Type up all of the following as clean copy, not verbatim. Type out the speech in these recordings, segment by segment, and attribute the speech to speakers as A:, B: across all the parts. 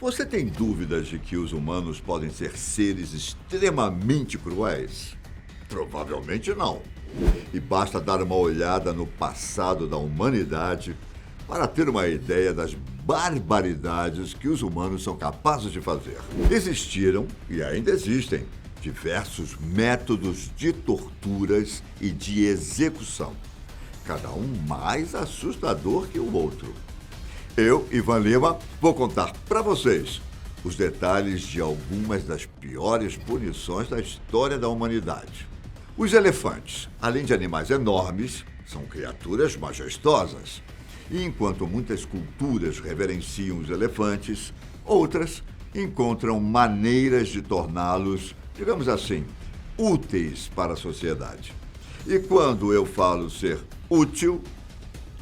A: Você tem dúvidas de que os humanos podem ser seres extremamente cruéis? Provavelmente não. E basta dar uma olhada no passado da humanidade para ter uma ideia das barbaridades que os humanos são capazes de fazer. Existiram, e ainda existem, diversos métodos de torturas e de execução, cada um mais assustador que o outro. Eu, Ivan Lima, vou contar para vocês os detalhes de algumas das piores punições da história da humanidade. Os elefantes, além de animais enormes, são criaturas majestosas. E enquanto muitas culturas reverenciam os elefantes, outras encontram maneiras de torná-los, digamos assim, úteis para a sociedade. E quando eu falo ser útil,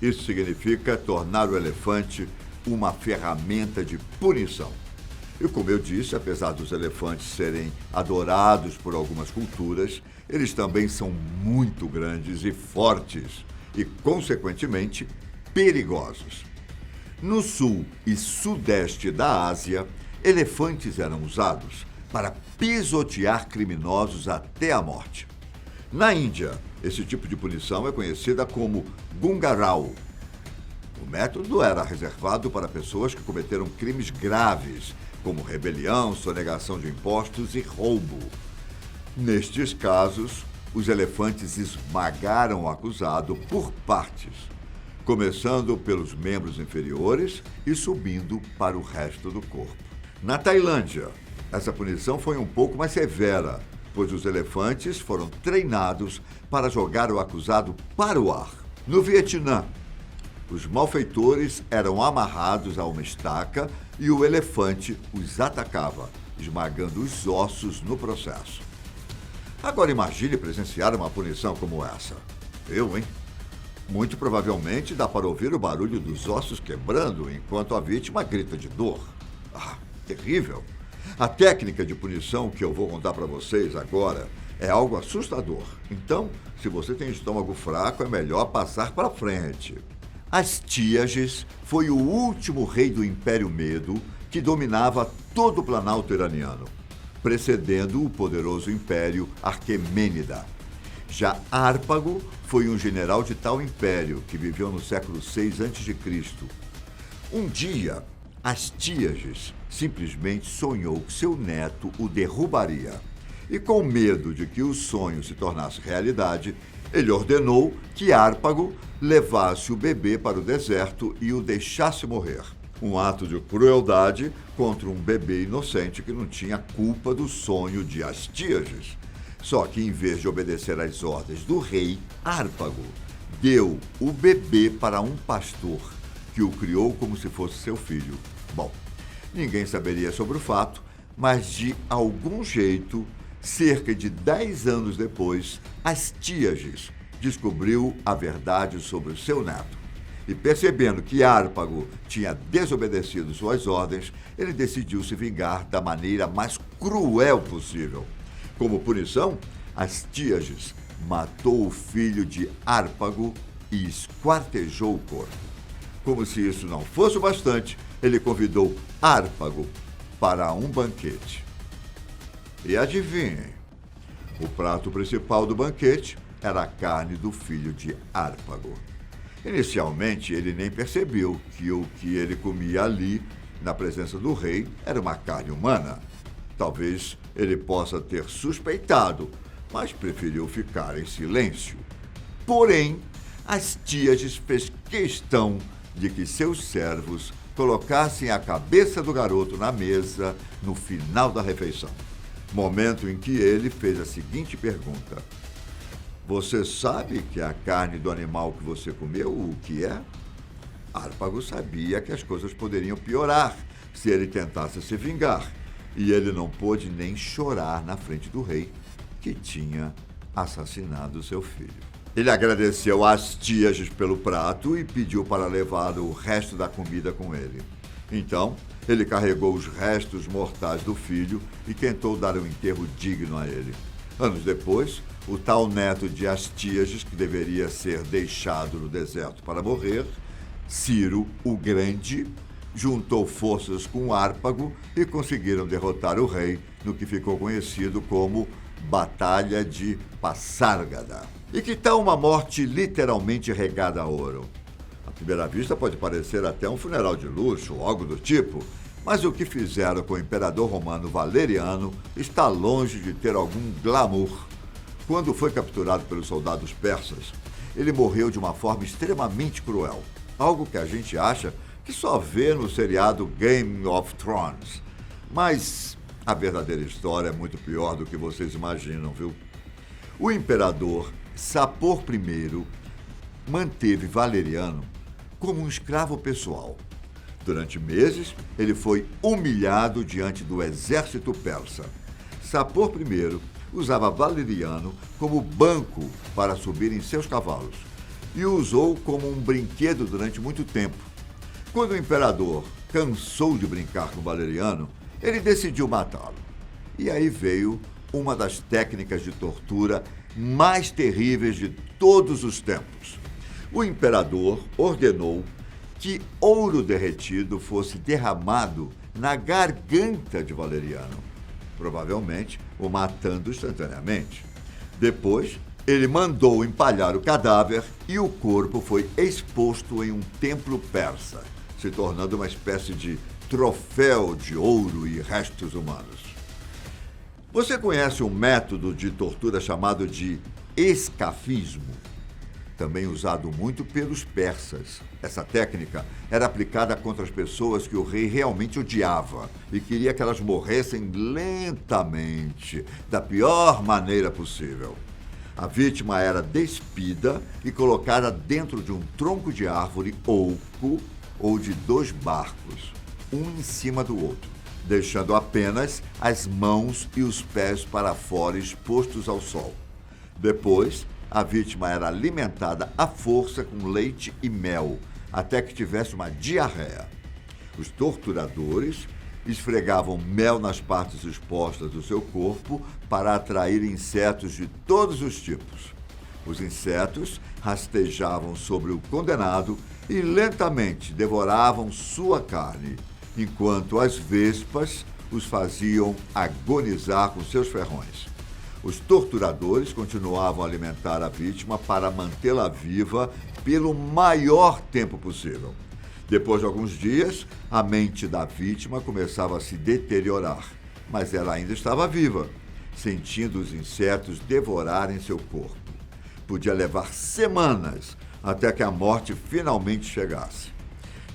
A: isso significa tornar o elefante uma ferramenta de punição. E como eu disse, apesar dos elefantes serem adorados por algumas culturas, eles também são muito grandes e fortes e, consequentemente, perigosos. No sul e sudeste da Ásia, elefantes eram usados para pisotear criminosos até a morte. Na Índia, esse tipo de punição é conhecida como gungarao. O método era reservado para pessoas que cometeram crimes graves, como rebelião, sonegação de impostos e roubo. Nestes casos, os elefantes esmagaram o acusado por partes, começando pelos membros inferiores e subindo para o resto do corpo. Na Tailândia, essa punição foi um pouco mais severa, pois os elefantes foram treinados para jogar o acusado para o ar. No Vietnã, os malfeitores eram amarrados a uma estaca e o elefante os atacava, esmagando os ossos no processo. Agora imagine presenciar uma punição como essa. Eu, hein? Muito provavelmente dá para ouvir o barulho dos ossos quebrando enquanto a vítima grita de dor. Ah, terrível! A técnica de punição que eu vou contar para vocês agora é algo assustador. Então, se você tem estômago fraco, é melhor passar para frente. Astíages foi o último rei do Império Medo que dominava todo o Planalto iraniano, precedendo o poderoso Império Aquemênida. Já Hárpago foi um general de tal império que viveu no século VI a.C. Um dia, Astíages simplesmente sonhou que seu neto o derrubaria. E com medo de que o sonho se tornasse realidade, ele ordenou que Hárpago levasse o bebê para o deserto e o deixasse morrer. Um ato de crueldade contra um bebê inocente que não tinha culpa do sonho de Astíages. Só que, em vez de obedecer às ordens do rei, Hárpago deu o bebê para um pastor, que o criou como se fosse seu filho. Bom, ninguém saberia sobre o fato, mas de algum jeito, cerca de 10 anos depois, Astíages descobriu a verdade sobre o seu neto. E percebendo que Hárpago tinha desobedecido suas ordens, ele decidiu se vingar da maneira mais cruel possível. Como punição, Astíages matou o filho de Hárpago e esquartejou o corpo. Como se isso não fosse o bastante, ele convidou Hárpago para um banquete. E adivinhem, o prato principal do banquete era a carne do filho de Hárpago. Inicialmente, ele nem percebeu que o que ele comia ali, na presença do rei, era uma carne humana. Talvez ele possa ter suspeitado, mas preferiu ficar em silêncio. Porém, Astíages fez questão de que seus servos colocassem a cabeça do garoto na mesa no final da refeição. Momento em que ele fez a seguinte pergunta: "Você sabe que a carne do animal que você comeu, o que é?" Hárpago sabia que as coisas poderiam piorar se ele tentasse se vingar, e ele não pôde nem chorar na frente do rei, que tinha assassinado seu filho. Ele agradeceu a Astíages pelo prato e pediu para levar o resto da comida com ele. Então, ele carregou os restos mortais do filho e tentou dar um enterro digno a ele. Anos depois, o tal neto de Astíages, que deveria ser deixado no deserto para morrer, Ciro o Grande, juntou forças com Hárpago e conseguiram derrotar o rei no que ficou conhecido como Batalha de Passárgada. E que tal uma morte literalmente regada a ouro? À primeira vista pode parecer até um funeral de luxo ou algo do tipo, mas o que fizeram com o imperador romano Valeriano está longe de ter algum glamour. Quando foi capturado pelos soldados persas, ele morreu de uma forma extremamente cruel, algo que a gente acha que só vê no seriado Game of Thrones. Mas a verdadeira história é muito pior do que vocês imaginam, viu? O imperador Sapor I manteve Valeriano como um escravo pessoal. Durante meses, ele foi humilhado diante do exército persa. Sapor I usava Valeriano como banco para subir em seus cavalos e o usou como um brinquedo durante muito tempo. Quando o imperador cansou de brincar com Valeriano, ele decidiu matá-lo. E aí veio uma das técnicas de tortura mais terríveis de todos os tempos. O imperador ordenou que ouro derretido fosse derramado na garganta de Valeriano, provavelmente o matando instantaneamente. Depois, ele mandou empalhar o cadáver e o corpo foi exposto em um templo persa, se tornando uma espécie de troféu de ouro e restos humanos. Você conhece um método de tortura chamado de escafismo? Também usado muito pelos persas. Essa técnica era aplicada contra as pessoas que o rei realmente odiava e queria que elas morressem lentamente, da pior maneira possível. A vítima era despida e colocada dentro de um tronco de árvore oco ou de 2 barcos, um em cima do outro, deixando apenas as mãos e os pés para fora expostos ao sol. Depois, a vítima era alimentada à força com leite e mel, até que tivesse uma diarreia. Os torturadores esfregavam mel nas partes expostas do seu corpo para atrair insetos de todos os tipos. Os insetos rastejavam sobre o condenado e lentamente devoravam sua carne, enquanto as vespas os faziam agonizar com seus ferrões. Os torturadores continuavam a alimentar a vítima para mantê-la viva pelo maior tempo possível. Depois de alguns dias, a mente da vítima começava a se deteriorar, mas ela ainda estava viva, sentindo os insetos devorarem seu corpo. Podia levar semanas até que a morte finalmente chegasse.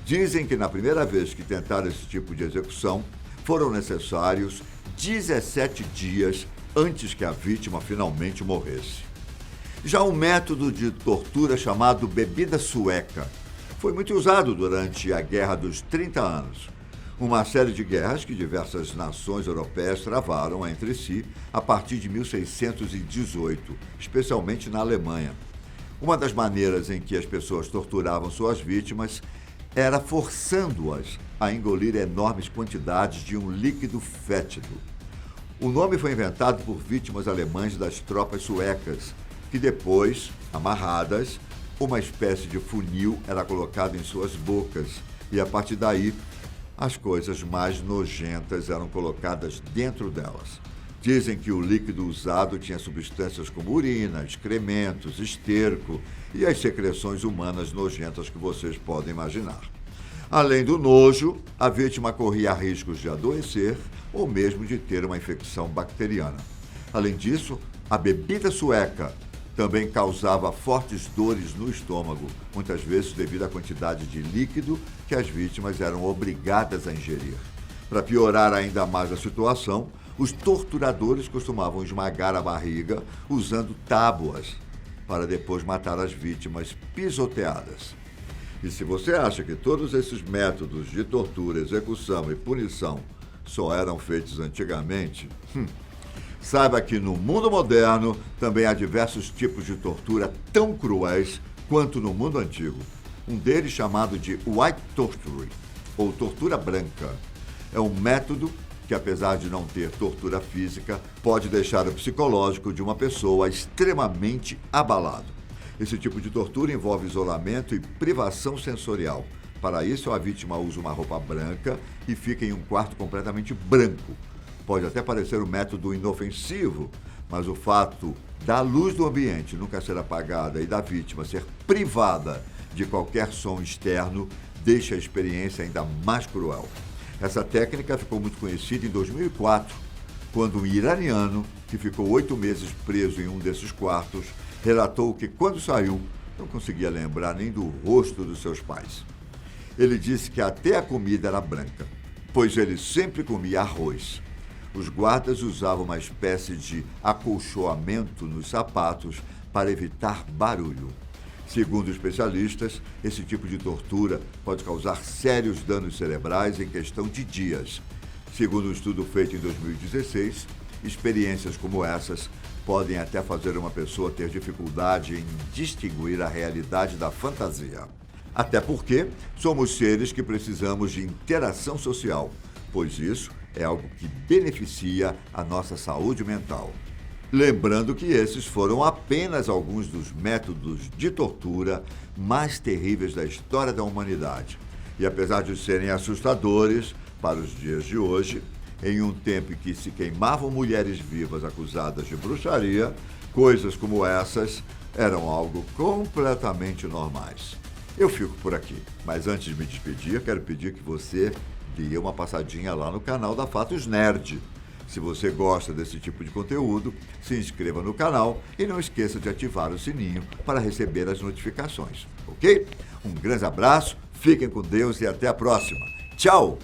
A: Dizem que na primeira vez que tentaram esse tipo de execução, foram necessários 17 dias antes que a vítima finalmente morresse. Já um método de tortura chamado bebida sueca foi muito usado durante a Guerra dos 30 Anos, uma série de guerras que diversas nações europeias travaram entre si a partir de 1618, especialmente na Alemanha. Uma das maneiras em que as pessoas torturavam suas vítimas era forçando-as a engolir enormes quantidades de um líquido fétido. O nome foi inventado por vítimas alemãs das tropas suecas, que depois, amarradas, uma espécie de funil era colocado em suas bocas e, a partir daí, as coisas mais nojentas eram colocadas dentro delas. Dizem que o líquido usado tinha substâncias como urina, excrementos, esterco e as secreções humanas nojentas que vocês podem imaginar. Além do nojo, a vítima corria riscos de adoecer ou mesmo de ter uma infecção bacteriana. Além disso, a bebida sueca também causava fortes dores no estômago, muitas vezes devido à quantidade de líquido que as vítimas eram obrigadas a ingerir. Para piorar ainda mais a situação, os torturadores costumavam esmagar a barriga usando tábuas para depois matar as vítimas pisoteadas. E se você acha que todos esses métodos de tortura, execução e punição só eram feitos antigamente, saiba que no mundo moderno também há diversos tipos de tortura tão cruéis quanto no mundo antigo. Um deles chamado de white torture, ou tortura branca. É um método que, apesar de não ter tortura física, pode deixar o psicológico de uma pessoa extremamente abalado. Esse tipo de tortura envolve isolamento e privação sensorial, Para isso, a vítima usa uma roupa branca e fica em um quarto completamente branco. Pode até parecer um método inofensivo, mas o fato da luz do ambiente nunca ser apagada e da vítima ser privada de qualquer som externo deixa a experiência ainda mais cruel. Essa técnica ficou muito conhecida em 2004, quando um iraniano, que ficou 8 meses preso em um desses quartos, relatou que, quando saiu, não conseguia lembrar nem do rosto dos seus pais. Ele disse que até a comida era branca, pois ele sempre comia arroz. Os guardas usavam uma espécie de acolchoamento nos sapatos para evitar barulho. Segundo especialistas, esse tipo de tortura pode causar sérios danos cerebrais em questão de dias. Segundo um estudo feito em 2016, experiências como essas podem até fazer uma pessoa ter dificuldade em distinguir a realidade da fantasia. Até porque somos seres que precisamos de interação social, pois isso é algo que beneficia a nossa saúde mental. Lembrando que esses foram apenas alguns dos métodos de tortura mais terríveis da história da humanidade. E apesar de serem assustadores para os dias de hoje, em um tempo em que se queimavam mulheres vivas acusadas de bruxaria, coisas como essas eram algo completamente normais. Eu fico por aqui, mas antes de me despedir, quero pedir que você dê uma passadinha lá no canal da Fatos Nerd. Se você gosta desse tipo de conteúdo, se inscreva no canal e não esqueça de ativar o sininho para receber as notificações, ok? Um grande abraço, fiquem com Deus e até a próxima. Tchau!